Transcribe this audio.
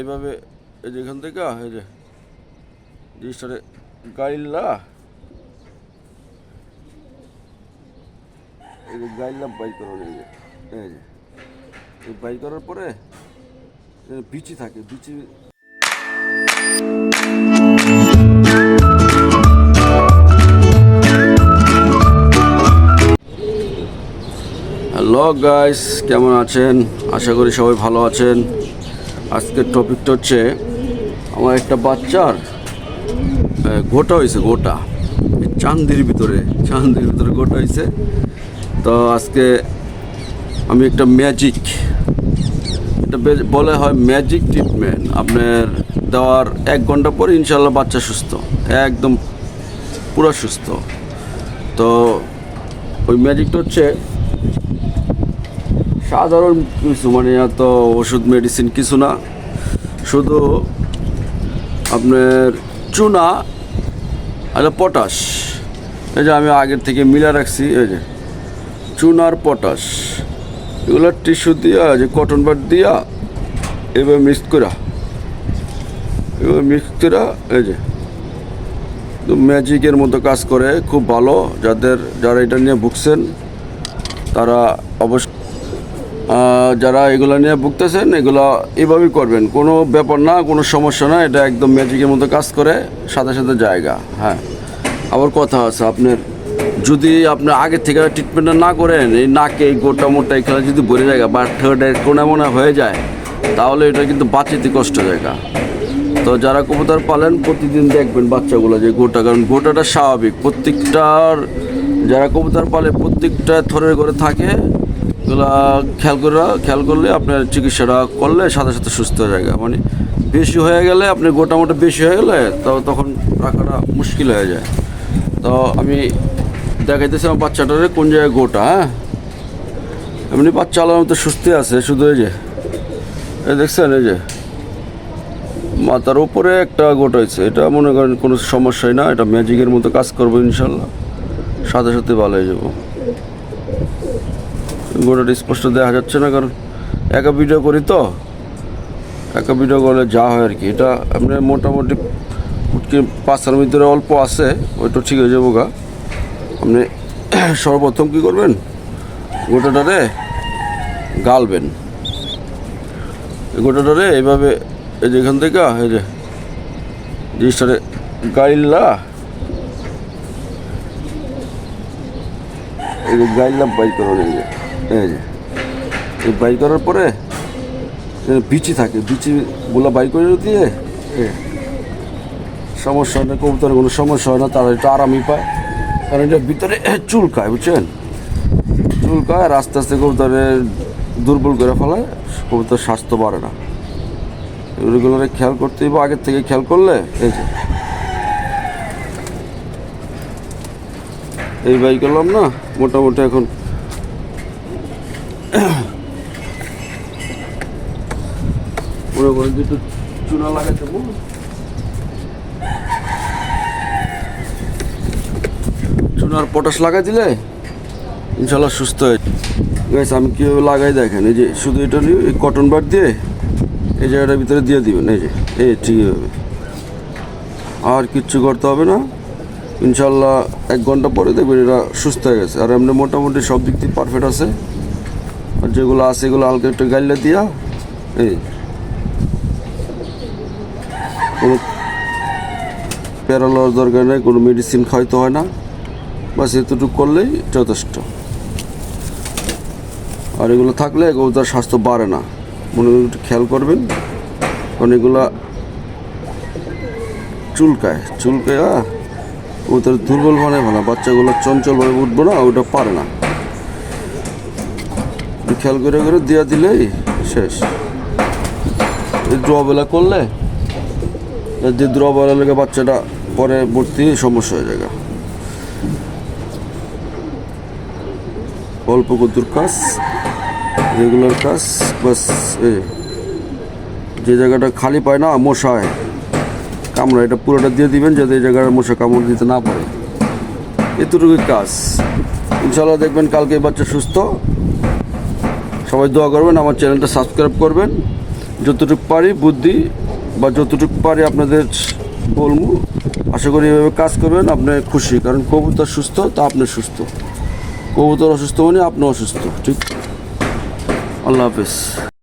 এইভাবে এই যে এখান থেকে এই যে জিনিসটারে গাইল্লা এই যে গাইল্লাম বাই করার এই যে এই বাই করার পরে বিচি থাকে বিচি। হ্যালো গাইস, কেমন আছেন? আশা করি সবাই ভালো আছেন। আজকের টপিকটা হচ্ছে আমার একটা বাচ্চার গোটা হয়েছে, গোটা চান্দির ভিতরে গোটা হয়েছে। তো আজকে আমি একটা ম্যাজিক, এটা বলে হয় ম্যাজিক ট্রিটমেন্ট, আপনার দেওয়ার 1 ঘন্টা পরে ইনশাল্লাহ বাচ্চা সুস্থ, একদম পুরো সুস্থ। তো ওই ম্যাজিকটা হচ্ছে সাধারণ কিছু, মানে এত ওষুধ মেডিসিন কিছু না, শুধু আপনার চুনা আর পটাশ। এই যে আমি আগের থেকে মিলা রাখছি, এই যে চুনার পটাশ, এগুলো টিস্যু দিয়া যে কটন বাড দিয়া এভাবে মিক্স করা, এই যে ম্যাজিকের মতো কাজ করে, খুব ভালো। যারা এটা নিয়ে ভুগছেন তারা অবশ্যই, যারা এগুলো নিয়ে ভুগতেছেন এগুলো এভাবেই করবেন, কোনো ব্যাপার না, কোনো সমস্যা না। এটা একদম ম্যাজিকের মতো কাজ করে, সাথে সাথে জায়গা। হ্যাঁ, আবার কথা আছে, আপনার যদি আপনি আগে থেকে ট্রিটমেন্টটা না করেন, এই নাকে এই গোটা মোটা এখানে যদি ভরে জায়গা বা থার্ডের কোনা মোনা হয়ে যায়, তাহলে এটা কিন্তু বাঁচিতে কষ্ট জায়গা। তো যারা কবুতর পালেন প্রতিদিন দেখবেন বাচ্চাগুলো যে গোটা, কারণ গোটাটা স্বাভাবিক প্রত্যেকটার, যারা কবুতর পালে প্রত্যেকটা থরের করে থাকে, এগুলো খেয়াল করলে আপনার চিকিৎসাটা করলে সাথে সাথে সুস্থ হয়ে যায়। মানে বেশি হয়ে গেলে, আপনি গোটা মোটা বেশি হয়ে গেলে তখন রাখাটা মুশকিল হয়ে যায়। তো আমি দেখাইতেছি আমার বাচ্চাটারে কোন জায়গায় গোটা। হ্যাঁ, এমনি বাচ্চা আলার মতো সুস্থ আছে, শুধু এই যে দেখছেন, এই যে মাথার উপরে একটা গোটা হয়েছে। এটা মনে করেন কোনো সমস্যাই না, এটা ম্যাজিকের মতো কাজ করবো ইনশাল্লাহ, সাথে সাথে ভালো হয়ে যাবো। গোটাটা স্পষ্ট দেখা যাচ্ছে না, কারণ একা ভিডিও করি তো, একা ভিডিও করলে যা হয় আর কি। এটা আপনি মোটামুটি 5-6 ভিতরে অল্প আছে, ওইটা ঠিক হয়ে যাবো গা। আপনি সর্বপ্রথম কী করবেন, গোটাটারে গালবেন, গোটাটারে এইভাবে এই যে এখান থেকে এই যে জিনিসটারে গাইল্লা এই যে গাইল্লাম বাই করার এই বাই করার পরে বিচি থাকে, বিচিগুলো বাই করে দিয়ে সমস্যা হয় না, কবুতরের কোনো সমস্যা হয় না, তারা একটু আরামই পায়। কারণ এটার ভিতরে চুলকায়, বুঝছেন, চুলকায় আর আস্তে আস্তে কবুতরের দুর্বল করে ফেলায়, কবুতর স্বাস্থ্য বাড়ে না। এগুলো খেয়াল করতে হবে, আগের থেকে খেয়াল করলে এই বাই করলাম না, মোটামুটি এখন মনে করেন যে একটু চুনা লাগাতে, চুনার পটাশ লাগাই দিলে ইনশাল্লাহ সুস্থ হয়ে গেছে। আমি কীভাবে লাগাই দেখেন, এই যে শুধু এটা নিয়ে এই কটন বাড দিয়ে এই জায়গাটার ভিতরে দিয়ে দিবেন, এই ঠিকই হবে, আর কিচ্ছু করতে হবে না। ইনশাল্লাহ 1 ঘন্টা পরে দেখবেন এটা সুস্থ হয়ে গেছে। আর এমনি মোটামুটি সব দিক থেকে পারফেক্ট আছে। আর যেগুলো আছে এগুলো হালকা একটু গাইলে দিয়া, এই কোনো প্যারালার দরকার নেই, কোনো মেডিসিন খাইতে হয় না, বাস এতটুকু করলেই যথেষ্ট। আর এগুলো থাকলে কবুতর স্বাস্থ্য বাড়ে না, মনে করি একটু খেয়াল করবেন, কারণ এগুলা চুলকায় কবুতর দুর্বল বানায় ভালো, বাচ্চাগুলো চঞ্চলভাবে উঠবো না, ওটা পারে না। খেয়াল করে দিয়ে দিলেই শেষ। এই ড্রবেলা করলে, যে ড্রবেলা লেগে বাচ্চাটা পরে ভর্তি সমস্যা হয়ে যায়। অল্প কদ্দুর কাজ, রেগুলার কাজ, বাস। যে জায়গাটা খালি পায় না মশায় কামড়া, এটা পুরোটা দিয়ে দিবেন যাতে এই জায়গায় মশা কামড় দিতে না পারে, এতটুকুই কাজ। ইনশাল্লাহ দেখবেন কালকে বাচ্চা সুস্থ। সবাই দোয়া করবেন, আমার চ্যানেলটা সাবস্ক্রাইব করবেন, যতটুকু পারি বুদ্ধি বা যতটুকু পারি আপনাদের বলবো। আশা করি এভাবে কাজ করবেন, আপনি খুশি, কারণ কবুতর সুস্থ তা আপনি সুস্থ, কবুতর অসুস্থ মানে আপনি অসুস্থ। ঠিক, আল্লাহ হাফেজ।